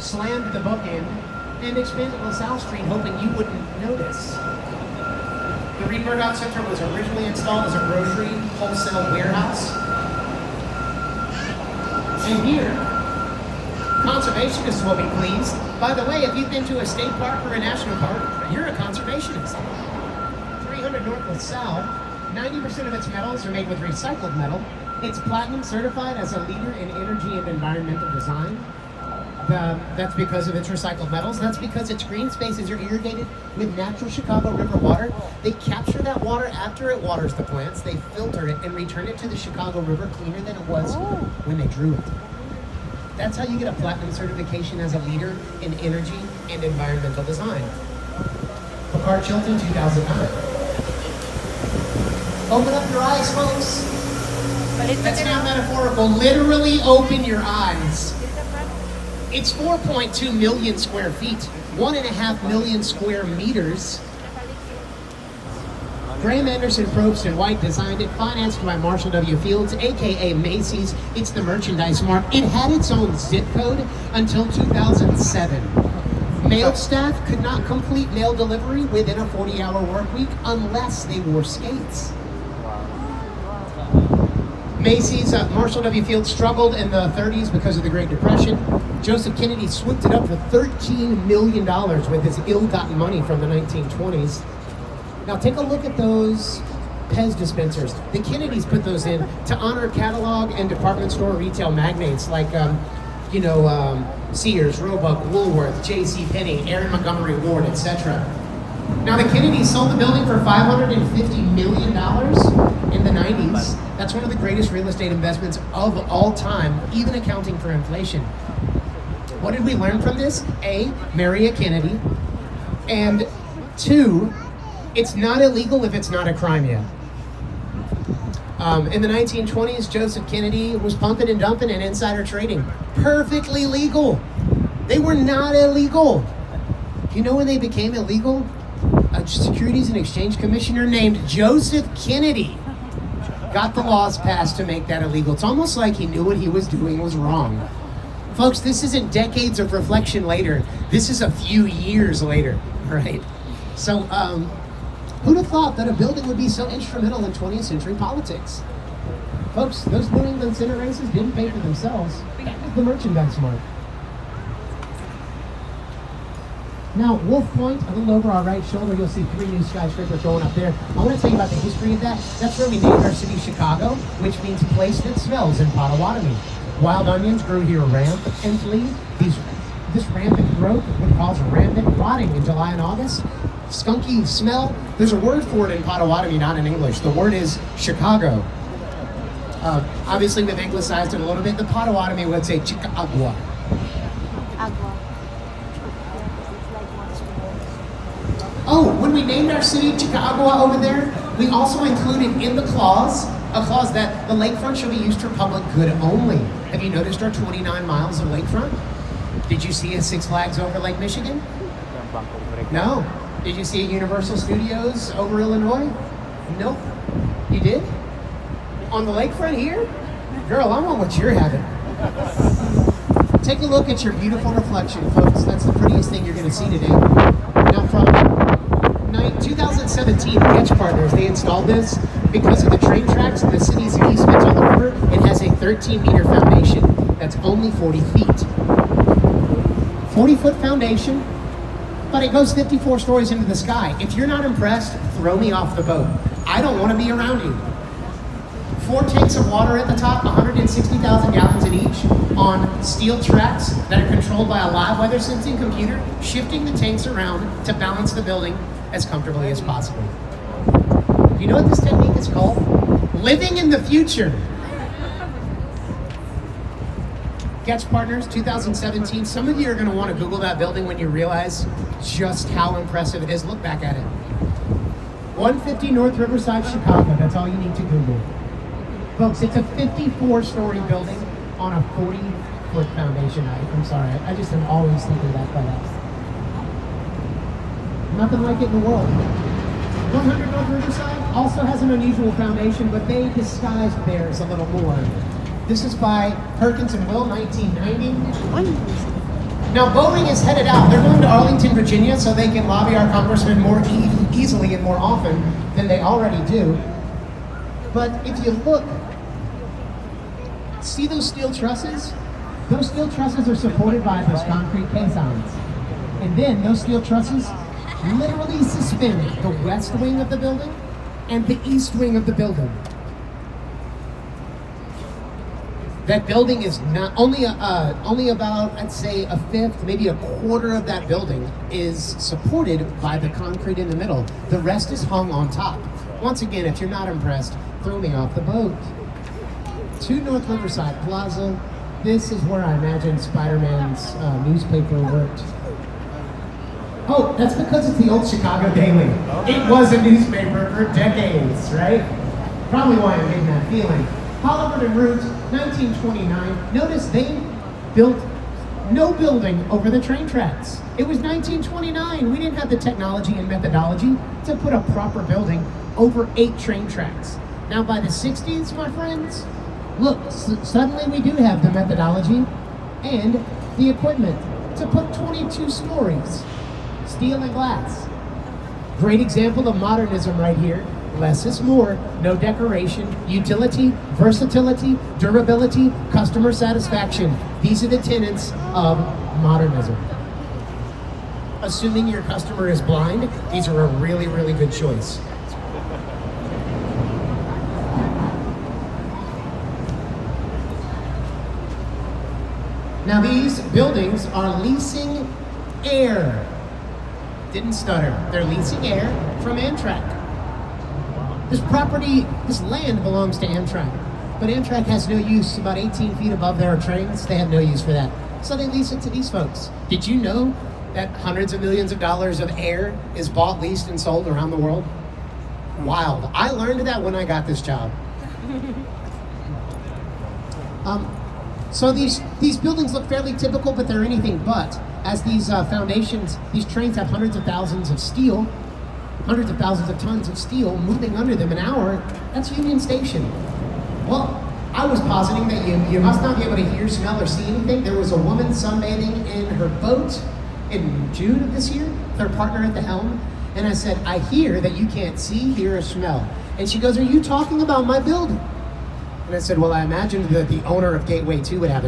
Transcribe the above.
slammed the book in, and expanded LaSalle Street, hoping you wouldn't notice. The Riedberg Out Center was originally installed as a grocery wholesale warehouse. And here, conservationists will be pleased. By the way, if you've been to a state park or a national park, you're a conservationist. 300 North LaSalle, 90% of its metals are made with recycled metal. It's platinum certified as a leader in energy and environmental design. That's because of its recycled metals. That's because its green spaces are irrigated with natural Chicago River water. They capture that water after it waters the plants. They filter it and return it to the Chicago River cleaner than it was when they drew it. That's how you get a platinum certification as a leader in energy and environmental design. Picard Chilton, 2009. Open up your eyes, folks. That's not metaphorical. Literally open your eyes. It's 4.2 million square feet, 1.5 million square meters. Graham Anderson, Probst & White designed it, financed by Marshall W. Fields, aka Macy's. It's the merchandise mart. It had its own zip code until 2007. Mail staff could not complete mail delivery within a 40-hour work week unless they wore skates. Macy's, Marshall W. Fields struggled in the 30s because of the Great Depression. Joseph Kennedy swooped it up for $13 million with his ill-gotten money from the 1920s. Now take a look at those Pez dispensers. The Kennedys put those in to honor catalog and department store retail magnates like, Sears, Roebuck, Woolworth, J.C. Penney, Aaron Montgomery Ward, etc. Now the Kennedys sold the building for $550 million in the 90s. That's one of the greatest real estate investments of all time, even accounting for inflation. What did we learn from this? A, marry a Kennedy. And 2, it's not illegal if it's not a crime yet. In the 1920s, Joseph Kennedy was pumping and dumping and insider trading. Perfectly legal. They were not illegal. You know when they became illegal? A Securities and Exchange Commissioner named Joseph Kennedy got the laws passed to make that illegal. It's almost like he knew what he was doing was wrong. Folks, this isn't decades of reflection later. This is a few years later, right? So, who'd have thought that a building would be so instrumental in 20th century politics? Folks, those New England Senate races didn't pay for themselves. That was the merchandise mart. Now, Wolf Point, a little over our right shoulder, you'll see 3 new skyscrapers going up there. I want to tell you about the history of that. That's where we named our city Chicago, which means place that smells in Potawatomi. Wild onions grew here rampantly. This rampant growth would cause rampant rotting in July and August. Skunky smell. There's a word for it in Potawatomi, not in English. The word is Chicago. Obviously, we've anglicized it a little bit. The Potawatomi would say Chicago. Oh, when we named our city Chicagua over there, we also included in the clause a clause that the lakefront shall be used for public good only. Have you noticed our 29 miles of lakefront? Did you see a Six Flags over Lake Michigan? No. Did you see a Universal Studios over Illinois? Nope. You did? On the lakefront here? Girl, I want what you're having. Take a look at your beautiful reflection, folks. That's the prettiest thing you're going to see today. Now, from 2017, Getch Partners, they installed this because of the train tracks and the city's easements on the river. It has a 13-meter foundation that's only 40 feet. 40-foot foundation, but it goes 54 stories into the sky. If you're not impressed, throw me off the boat. I don't want to be around you. 4 tanks of water at the top, 160,000 gallons in each, on steel tracks that are controlled by a live weather sensing computer, shifting the tanks around to balance the building as comfortably as possible. Do you know what this technique is called? Living in the future. Getch Partners, 2017. Some of you are going to want to Google that building when you realize just how impressive it is. Look back at it. 150 North Riverside, Chicago. That's all you need to Google. Folks, it's a 54-story building on a 40-foot foundation. I'm sorry, I just am always thinking that by that. Nothing like it in the world. 100 North Riverside also has an unusual foundation, but they disguised theirs a little more. This is by Perkins and Will, 1990. Now, Boeing is headed out. They're going to Arlington, Virginia, so they can lobby our congressman more easily and more often than they already do. But if you look, see those steel trusses? Those steel trusses are supported by those concrete caissons. And then those steel trusses literally suspend the west wing of the building and the east wing of the building. That building is not only about, I'd say, a fifth, maybe a quarter of that building is supported by the concrete in the middle. The rest is hung on top. Once again, if you're not impressed, throw me off the boat. To North Riverside Plaza. This is where I imagine Spider-Man's newspaper worked. Oh, that's because it's the old Chicago Daily. It was a newspaper for decades, right? Probably why I'm getting that feeling. Hollywood and Route, 1929. Notice they built no building over the train tracks. It was 1929. We didn't have the technology and methodology to put a proper building over 8 train tracks. Now by the 60s, my friends, look, suddenly we do have the methodology and the equipment to put 22 stories, steel and glass. Great example of modernism right here. Less is more, no decoration, utility, versatility, durability, customer satisfaction. These are the tenets of modernism. Assuming your customer is blind, these are a really, really good choice. Now these buildings are leasing air. Didn't stutter. They're leasing air from Amtrak. This property, this land belongs to Amtrak, but Amtrak has no use. About 18 feet above there are trains. They have no use for that. So they lease it to these folks. Did you know that hundreds of millions of dollars of air is bought, leased, and sold around the world? Wild. I learned that when I got this job. So these buildings look fairly typical, but they're anything but. As these foundations, these trains have hundreds of thousands of steel, hundreds of thousands of tons of steel moving under them an hour. That's Union Station. Well, I was positing that you must not be able to hear, smell, or see anything. There was a woman sunbathing in her boat in June of this year, their partner at the helm, and I said, I hear that you can't see, hear, or smell. And she goes, are you talking about my building? And I said, well, I imagined that the owner of Gateway 2 would have a